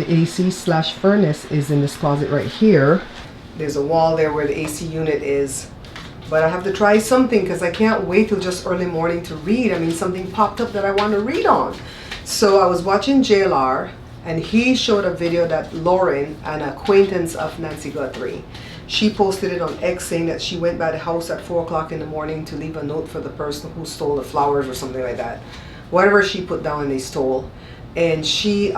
The AC slash furnace is in this closet right here. There's a wall there where the AC unit is. But I have to try something because I can't wait till just early morning to read. I mean, something popped up that I want to read on. So I was watching JLR, and he showed a video that Lauren, an acquaintance of Nancy Guthrie, she posted it on X saying that she went by the house at 4 o'clock in the morning to leave a note for the person who stole the flowers or something like that. Whatever she put down and they stole. And she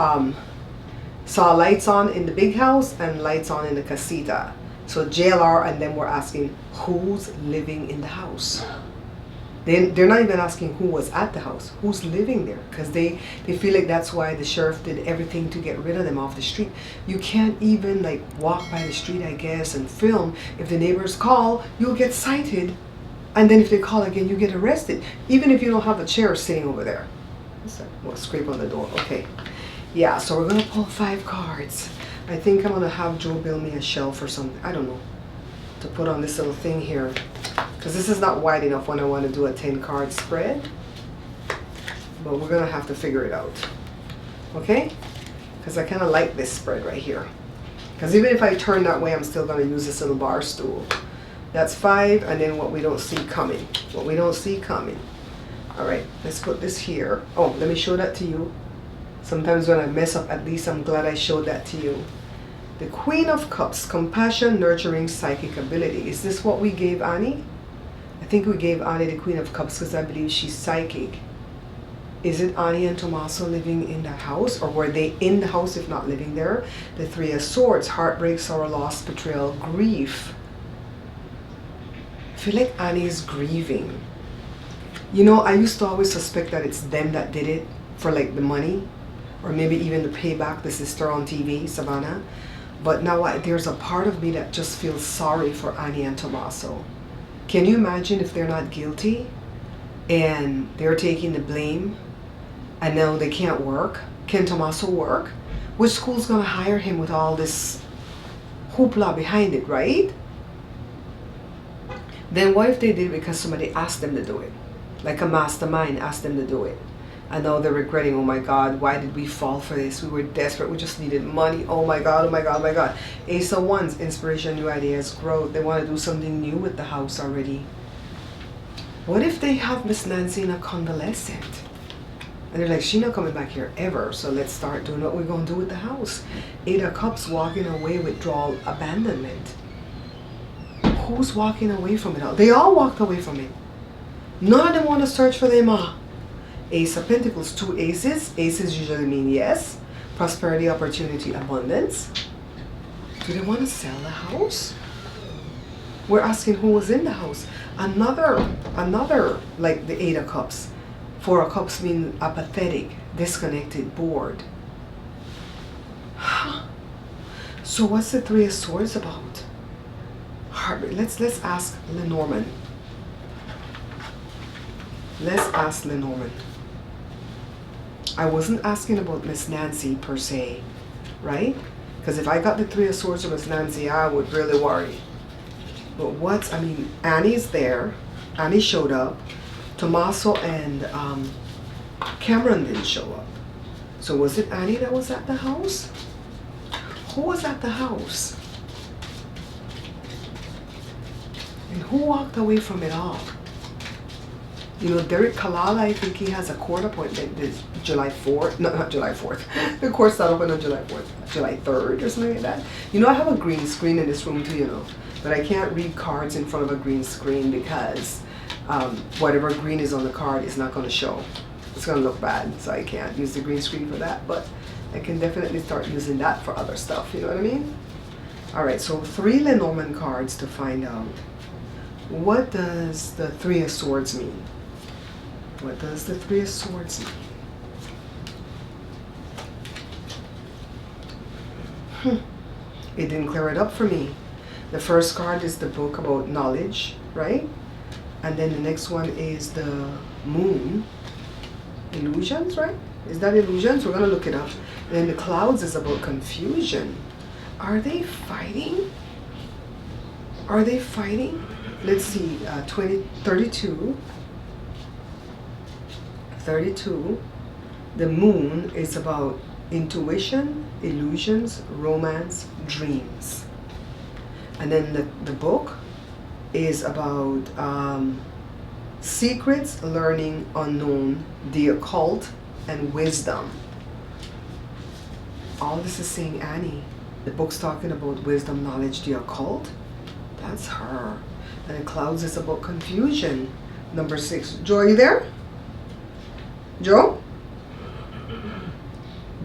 saw lights on in the big house and lights on in the Casita. So JLR and them were asking, who's living in the house? They're not even asking who was at the house, who's living there, because they feel like that's why the sheriff did everything to get rid of them off the street. You can't even like walk by the street, I guess, and film. If the neighbors call, you'll get cited, and then if they call again, you get arrested, even if you don't have a chair sitting over there. Well, scrape on the door. Okay, yeah. So we're gonna pull 5 cards. I think I'm gonna have Joe build me a shelf or something. I don't know, to put on this little thing here. Because this is not wide enough when I want to do a 10-card spread. But we're going to have to figure it out. Okay? Because I kind of like this spread right here. Because even if I turn that way, I'm still going to use this little bar stool. That's 5, and then what we don't see coming. What we don't see coming. Alright, let's put this here. Oh, let me show that to you. Sometimes when I mess up, at least I'm glad I showed that to you. The Queen of Cups, compassion, nurturing, psychic ability. Is this what we gave Annie? I think we gave Annie the Queen of Cups because I believe she's psychic. Is it Annie and Tommaso living in the house? Or were they in the house if not living there? The 3 of Swords, heartbreak, sorrow, loss, betrayal, grief. I feel like Annie is grieving. You know, I used to always suspect that it's them that did it for like the money. Or maybe even to pay back the sister on TV, Savannah. But now there's a part of me that just feels sorry for Annie and Tommaso. Can you imagine if they're not guilty and they're taking the blame and now they can't work? Can Tommaso work? Which school's gonna hire him with all this hoopla behind it, right? Then what if they did it because somebody asked them to do it? Like a mastermind asked them to do it. And now they're regretting, oh my God, why did we fall for this? We were desperate, we just needed money. Oh my God, oh my God, oh my God. Ace of Wands, inspiration, new ideas, growth. They want to do something new with the house already. What if they have Miss Nancy in a convalescent? And they're like, she's not coming back here ever, so let's start doing what we're going to do with the house. 8 of Cups, walking away, withdrawal, abandonment. Who's walking away from it all? They all walked away from it. None of them want to search for their ma. Ace of Pentacles, 2 aces. Aces usually mean yes. Prosperity, opportunity, abundance. Do they want to sell the house? We're asking who was in the house. Another, like the 8 of Cups. 4 of Cups mean apathetic, disconnected, bored. So what's the 3 of Swords about? Heartbreak. Let's ask Lenormand. Let's ask Lenormand. I wasn't asking about Miss Nancy per se, right? Because if I got the 3 of Swords from Miss Nancy, I would really worry. But Annie's there. Annie showed up. Tommaso and Cameron didn't show up. So was it Annie that was at the house? Who was at the house? And who walked away from it all? You know, Derek Kalala, I think he has a court appointment this July 4th. No, not July 4th. The court's not open on July 4th. July 3rd or something like that. You know, I have a green screen in this room too, you know. But I can't read cards in front of a green screen because whatever green is on the card is not going to show. It's going to look bad. So I can't use the green screen for that. But I can definitely start using that for other stuff. You know what I mean? Alright, so 3 Lenormand cards to find out. What does the 3 of Swords mean? What does the 3 of Swords mean? It didn't clear it up for me. The first card is the book about knowledge, right? And then the next one is the moon. Illusions, right? Is that illusions? We're going to look it up. And then the clouds is about confusion. Are they fighting? Are they fighting? Let's see, 32. The moon is about intuition illusions, romance, dreams. And then the book is about secrets, learning, unknown, the occult, and wisdom. All this is saying Annie. The book's talking about wisdom, knowledge, the occult. That's her. And the clouds is about confusion. Number 6. Joe, are you there? Joe?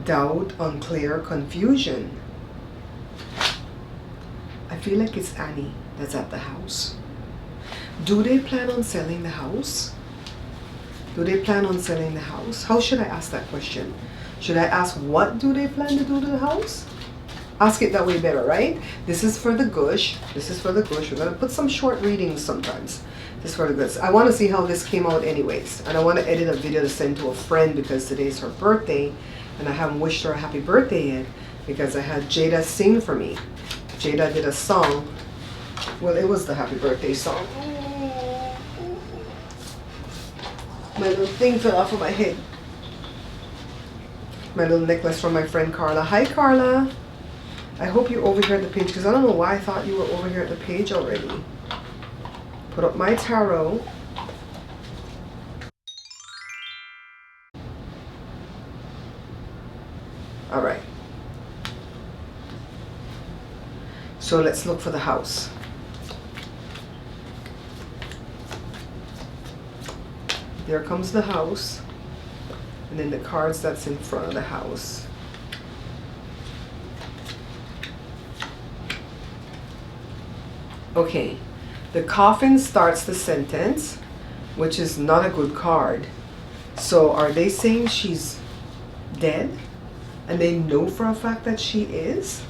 Doubt, unclear, confusion. I feel like it's Annie that's at the house. Do they plan on selling the house? Do they plan on selling the house? How should I ask that question? Should I ask what do they plan to do to the house? Ask it that way better, right? This is for the gush. This is for the gush. We're going to put some short readings sometimes. This is for the gush. I want to see how this came out anyways. And I want to edit a video to send to a friend because today's her birthday. And I haven't wished her a happy birthday yet because I had Jada sing for me. Jada did a song. Well, it was the happy birthday song. My little thing fell off of my head. My little necklace from my friend Carla. Hi, Carla. I hope you're over here at the page because I don't know why I thought you were over here at the page already. Put up my tarot. All right. So let's look for the house. There comes the house. And then the cards that's in front of the house. Okay, the coffin starts the sentence, which is not a good card. So are they saying she's dead? And they know for a fact that she is?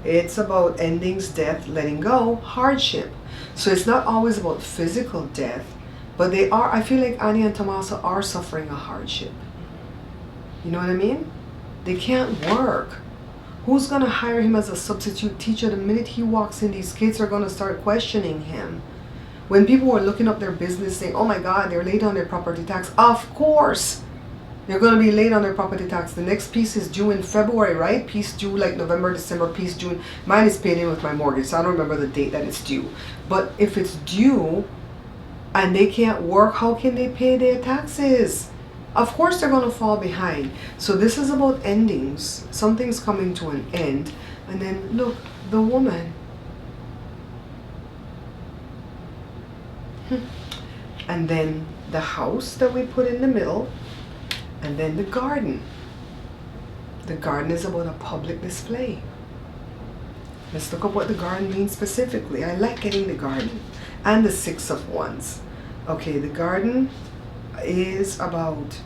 It's about endings, death, letting go, hardship. So it's not always about physical death, but they are, I feel like Annie and Tommaso are suffering a hardship. You know what I mean? They can't work. Who's going to hire him as a substitute teacher? The minute he walks in, these kids are going to start questioning him. When people were looking up their business saying, oh my God, they're late on their property tax. Of course, they're going to be late on their property tax. The next piece is due in February, right? Piece due like November, December, piece June. Mine is paid in with my mortgage, so I don't remember the date that it's due. But if it's due and they can't work, how can they pay their taxes? Of course they're going to fall behind. So this is about endings. Something's coming to an end. And then look, the woman. And then the house that we put in the middle. And then the garden. The garden is about a public display. Let's look up what the garden means specifically. I like getting the garden. And the 6 of Wands. Okay, the garden is about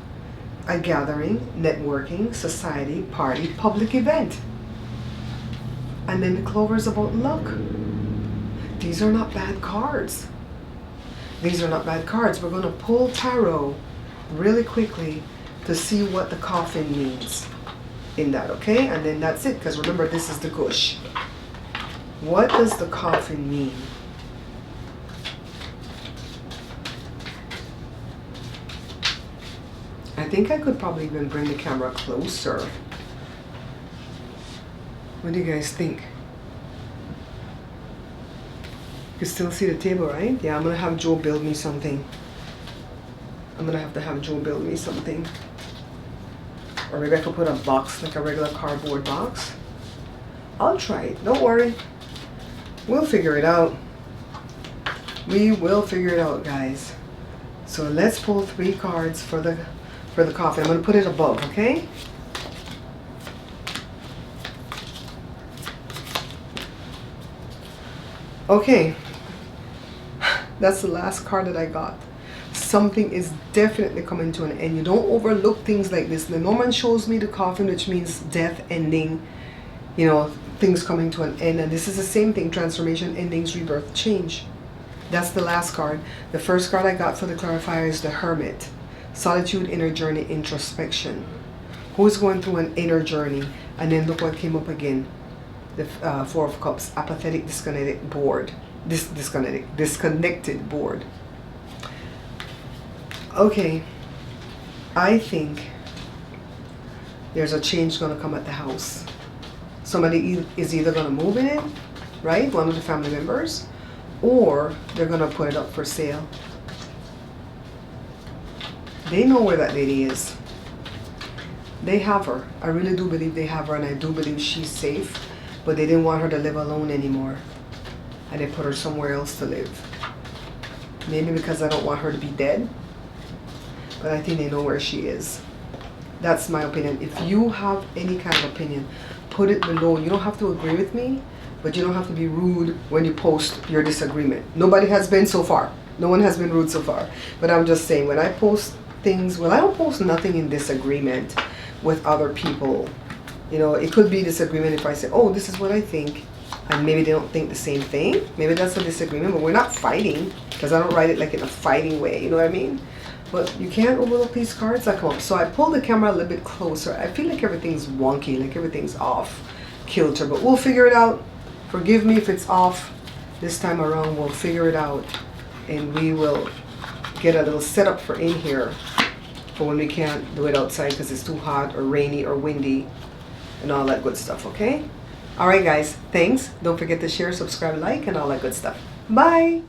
a gathering, networking, society, party, public event. And then the clover is about luck. These are not bad cards. These are not bad cards. We're going to pull tarot really quickly to see what the coffin means in that, okay? And then that's it, because remember, this is the gush. What does the coffin mean? I think I could probably even bring the camera closer. What do you guys think? You can still see the table, right? Yeah, I'm gonna have Joe build me something. I'm gonna have to have Joe build me something. Or maybe I could put a box, like a regular cardboard box. I'll try it, don't worry. We'll figure it out. We will figure it out, guys. So let's pull 3 cards for the coffin. I'm going to put it above, okay? Okay. That's the last card that I got. Something is definitely coming to an end. You don't overlook things like this. The Norman shows me the coffin, which means death, ending, you know, things coming to an end. And this is the same thing, transformation, endings, rebirth, change. That's the last card. The first card I got for the clarifier is the Hermit. Solitude, inner journey, introspection. Who's going through an inner journey? And then look what came up again. The 4 of Cups, apathetic, disconnected, bored. Disconnected, bored. Okay, I think there's a change going to come at the house. Somebody is either going to move in it, right? One of the family members, or they're going to put it up for sale. They know where that lady is. They have her. I really do believe they have her, and I do believe she's safe, but they didn't want her to live alone anymore, and they put her somewhere else to live. Maybe because I don't want her to be dead, but I think they know where she is. That's my opinion. If you have any kind of opinion, put it below. You don't have to agree with me, but you don't have to be rude when you post your disagreement. Nobody has been so far. No one has been rude so far. But I'm just saying, when I post things, well, I don't post nothing in disagreement with other people. You know, it could be disagreement if I say, oh, this is what I think, and maybe they don't think the same thing. Maybe that's a disagreement, but we're not fighting, because I don't write it like in a fighting way, you know what I mean? But you can't overlook these cards that come up. So I pull the camera a little bit closer. I feel like everything's wonky, like everything's off kilter, but we'll figure it out. Forgive me if it's off this time around. We'll figure it out, and we will get a little setup for in here for when we can't do it outside because it's too hot or rainy or windy and all that good stuff, okay? All right, guys, thanks. Don't forget to share, subscribe, like, and all that good stuff. Bye.